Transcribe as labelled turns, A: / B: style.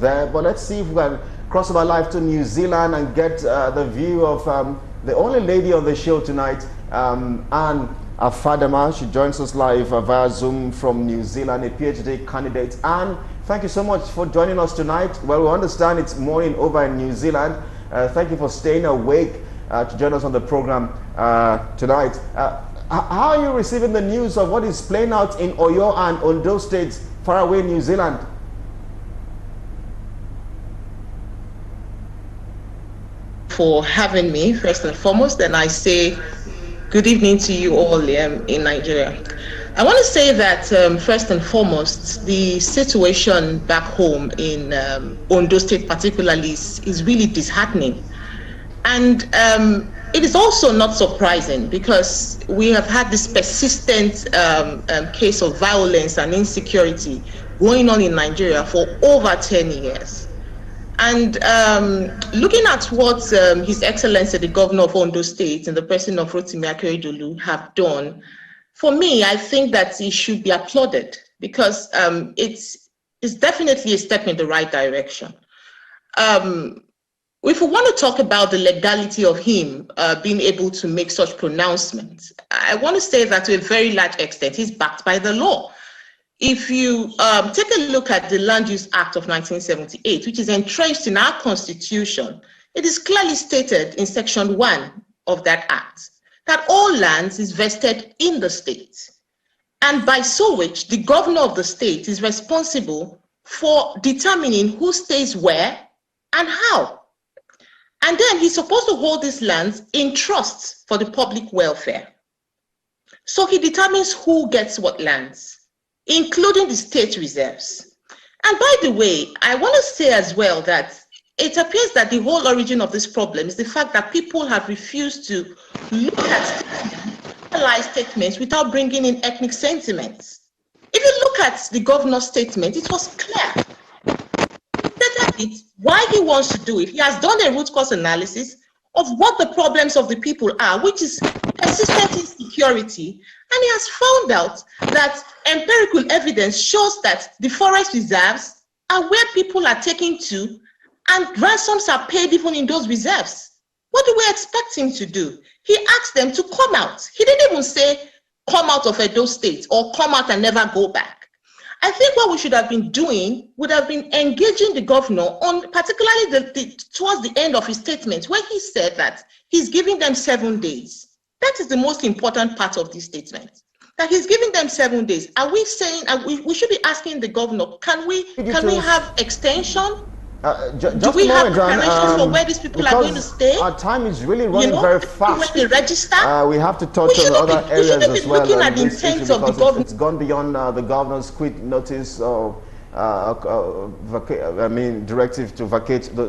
A: there. But let's see if we can cross over live to New Zealand and get the view of the only lady on the show tonight, Anne Afadama. She joins us live via Zoom from New Zealand, a PhD candidate. Anne, thank you so much for joining us tonight. Well, we understand it's morning over in New Zealand. Thank you for staying awake to join us on the program tonight. How are you receiving the news of what is playing out in Oyo and Ondo states, far away in New Zealand?
B: For having me, first and foremost, and I say good evening to you all in Nigeria. I want to say that first and foremost, the situation back home in Ondo State particularly is really disheartening. And it is also not surprising because we have had this persistent case of violence and insecurity going on in Nigeria for over 10 years. And looking at what His Excellency, the Governor of Ondo State, and the person of Rotimi Akeredolu have done, for me, I think that it should be applauded because it's definitely a step in the right direction. If we want to talk about the legality of him being able to make such pronouncements, I want to say that to a very large extent, he's backed by the law. If you take a look at the Land Use Act of 1978, which is entrenched in our Constitution, it is clearly stated in Section 1 of that act that all lands is vested in the state. And by so which, the governor of the state is responsible for determining who stays where and how. And then he's supposed to hold these lands in trust for the public welfare. So he determines who gets what lands, including the state reserves. And by the way, I want to say as well that it appears that the whole origin of this problem is the fact that people have refused to look at statements without bringing in ethnic sentiments. If you look at the governor's statement, it was clear. Why he wants to do it. He has done a root cause analysis of what the problems of the people are, which is persistent insecurity, and he has found out that empirical evidence shows that the forest reserves are where people are taken to and ransoms are paid even in those reserves. What do we expect him to do? He asked them to come out. He didn't even say come out of Edo State or come out and never go back. I think what we should have been doing would have been engaging the governor on particularly towards the end of his statement where he said that he's giving them 7 days. That is the most important part of this statement, that he's giving them 7 days. Are we saying, we should be asking the governor, can we have extension? Do we have preparations for where these people are going to stay?
A: Our time is really running very fast.
B: When they register,
A: we have to touch on other areas as well.
B: Looking at the intent of the government.
A: It's gone beyond the governor's quit notice or directive to vacate the